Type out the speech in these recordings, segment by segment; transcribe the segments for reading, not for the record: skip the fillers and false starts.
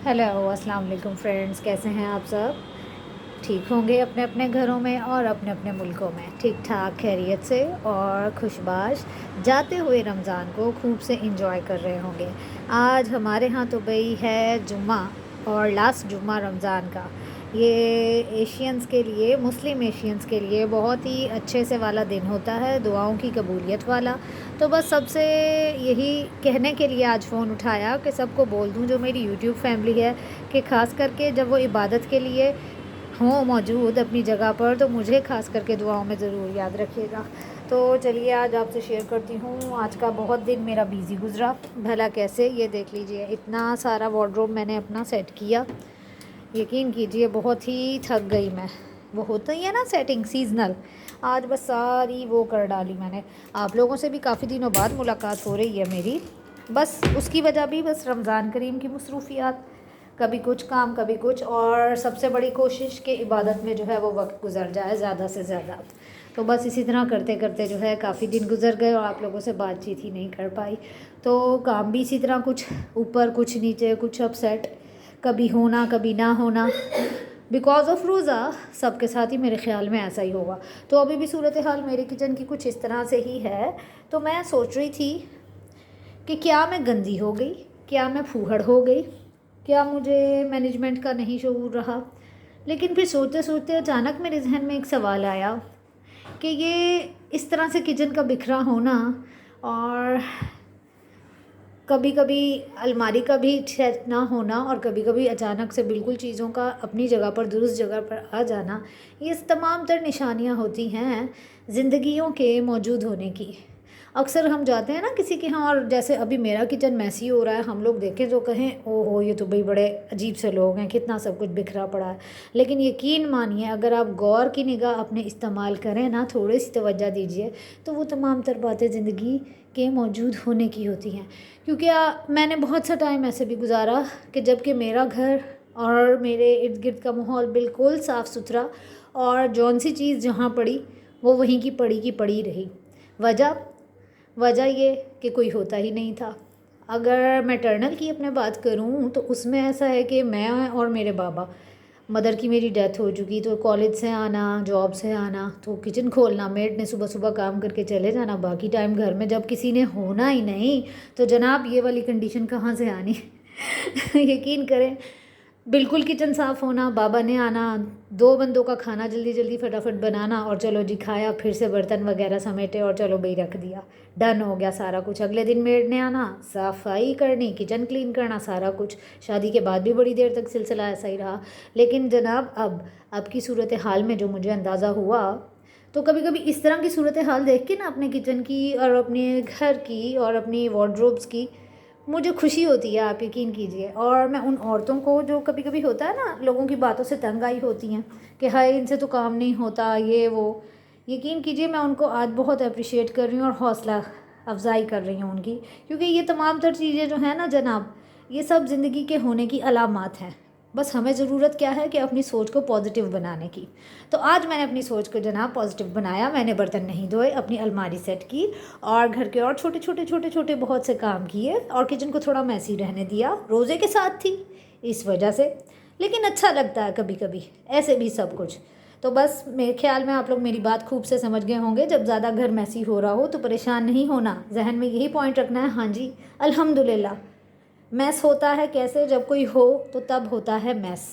Hello अस्सलाम वालेकुम friends, कैसे हैं आप सब? ठीक होंगे अपने अपने घरों में और अपने अपने मुल्कों में ठीक ठाक खैरियत से और खुशबाश जाते हुए रमज़ान को खूब से इंजॉय कर रहे होंगे। आज हमारे यहाँ तो भाई है जुम्मा और लास्ट जुम्मा रमज़ान का। ये एशियंस के लिए, मुस्लिम एशियंस के लिए बहुत ही अच्छे से वाला दिन होता है, दुआओं की कबूलियत वाला। तो बस सबसे यही कहने के लिए आज फ़ोन उठाया कि सबको बोल दूं जो मेरी यूट्यूब फैमिली है कि ख़ास करके जब वो इबादत के लिए हों मौजूद अपनी जगह पर, तो मुझे ख़ास करके दुआओं में ज़रूर याद रखिएगा। तो चलिए आज आपसे शेयर करती हूँ आज का बहुत दिन मेरा बिज़ी गुज़रा। भला कैसे, ये देख लीजिए, इतना सारा वार्डरोब मैंने अपना सेट किया। यकीन कीजिए बहुत ही थक गई मैं। वो होता ही है ना सेटिंग सीजनल, आज बस सारी वो कर डाली मैंने। आप लोगों से भी काफ़ी दिनों बाद मुलाकात हो रही है मेरी, बस उसकी वजह भी बस रमज़ान करीम की मसरूफ़ियात, कभी कुछ काम कभी कुछ, और सबसे बड़ी कोशिश कि इबादत में जो है वो वक्त गुजर जाए ज़्यादा से ज़्यादा। तो बस इसी तरह करते करते जो है काफ़ी दिन गुजर गए और आप लोगों से बातचीत ही नहीं कर पाई। तो काम भी इसी तरह, कुछ ऊपर कुछ नीचे, कुछ अपसेट, कभी होना कभी ना होना, बिकॉज ऑफ रोज़ा। सबके साथ ही मेरे ख़्याल में ऐसा ही होगा। तो अभी भी सूरत हाल मेरे किचन की कुछ इस तरह से ही है। तो मैं सोच रही थी कि क्या मैं गंदी हो गई, क्या मैं फूहड़ हो गई, क्या मुझे मैनेजमेंट का नहीं शऊर रहा। लेकिन फिर सोचते सोचते अचानक मेरे जहन में एक सवाल आया कि ये इस तरह से किचन का बिखरा होना, और कभी कभी अलमारी का भी सेट ना होना, और कभी कभी अचानक से बिल्कुल चीज़ों का अपनी जगह पर, दुरुस्त जगह पर आ जाना, ये तमाम तर निशानियाँ होती हैं ज़िंदगियों के मौजूद होने की। अक्सर हम जाते हैं ना किसी के यहाँ, और जैसे अभी मेरा किचन मैसी हो रहा है, हम लोग देखें तो कहें ओहो ये तो भाई बड़े अजीब से लोग हैं, कितना सब कुछ बिखरा पड़ा है। लेकिन यकीन मानिए, अगर आप गौर की निगाह अपने इस्तेमाल करें ना, थोड़ी सी तवज्जो दीजिए, तो वो तमाम तर बातें ज़िंदगी के मौजूद होने की होती हैं। क्योंकि मैंने बहुत सा टाइम ऐसे भी गुजारा कि जबकि मेरा घर और मेरे इर्द गिर्द का माहौल बिल्कुल साफ़ सुथरा, और जौन सी चीज़ जहाँ पड़ी वो वहीं की पड़ी रही। वजह वजह ये कि कोई होता ही नहीं था। अगर मैटरनल की अपने बात करूं तो उसमें ऐसा है कि मैं और मेरे बाबा, मदर की मेरी डेथ हो चुकी, तो कॉलेज से आना, जॉब से आना, तो किचन खोलना, मेड ने सुबह सुबह काम करके चले जाना, बाकी टाइम घर में जब किसी ने होना ही नहीं, तो जनाब ये वाली कंडीशन कहाँ से आनी। यकीन करें, बिल्कुल किचन साफ़ होना, बाबा ने आना, दो बंदों का खाना जल्दी जल्दी फटाफट बनाना, और चलो जी खाया, फिर से बर्तन वगैरह समेटे और चलो भाई रख दिया, डन हो गया सारा कुछ। अगले दिन मेड ने आना, सफाई करनी, किचन क्लीन करना, सारा कुछ। शादी के बाद भी बड़ी देर तक सिलसिला ऐसा ही रहा। लेकिन जनाब अब की सूरत हाल में जो मुझे अंदाज़ा हुआ, तो कभी कभी इस तरह की सूरत हाल देख के ना, अपने किचन की और अपने घर की और अपनी वार्डरोब्स की, मुझे खुशी होती है, आप यकीन कीजिए। और मैं उन औरतों को जो कभी कभी होता है ना, लोगों की बातों से तंग आई होती हैं कि हाय इनसे तो काम नहीं होता, ये वो, यकीन कीजिए मैं उनको आज बहुत अप्रिशिएट कर रही हूँ और हौसला अफजाई कर रही हूँ उनकी। क्योंकि ये तमाम तर चीज़ें जो है ना जनाब, ये सब ज़िंदगी के होने की अलामात हैं। बस हमें ज़रूरत क्या है कि अपनी सोच को पॉजिटिव बनाने की। तो आज मैंने अपनी सोच को जनाब पॉजिटिव बनाया। मैंने बर्तन नहीं धोए, अपनी अलमारी सेट की, और घर के और छोटे छोटे बहुत से काम किए, और किचन को थोड़ा मैसी रहने दिया। रोज़े के साथ थी इस वजह से, लेकिन अच्छा लगता है कभी कभी ऐसे भी सब कुछ। तो बस मेरे ख्याल में आप लोग मेरी बात खूब से समझ गए होंगे। जब ज़्यादा घर मैसी हो रहा हो तो परेशान नहीं होना, जहन में यही पॉइंट रखना है, हाँ जी अल्हम्दुलिल्लाह। मैस होता है कैसे, जब कोई हो तो तब होता है मैस,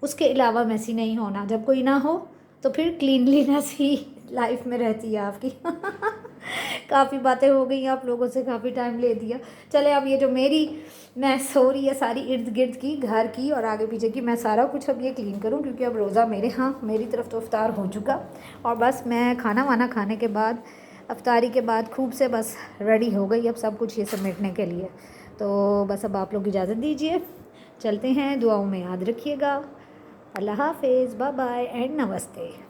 उसके अलावा मैसी नहीं होना। जब कोई ना हो तो फिर क्लीनलीनेस ही लाइफ में रहती है आपकी। काफ़ी बातें हो गई आप लोगों से, काफ़ी टाइम ले दिया। चले अब ये जो मेरी मैस हो रही है सारी इर्द गिर्द की, घर की और आगे पीछे की, मैं सारा कुछ अब ये क्लीन करूं, क्योंकि अब रोज़ा मेरे यहाँ मेरी तरफ तो इफ्तार हो चुका, और बस मैं खाना वाना खाने के बाद, अफ्तारी के बाद खूब से बस रेडी हो गई अब सब कुछ ये समेटने के लिए। तो बस अब आप लोग इजाज़त दीजिए, चलते हैं, दुआओं में याद रखिएगा। अल्लाह हाफिज़, बाय बाय एंड नमस्ते।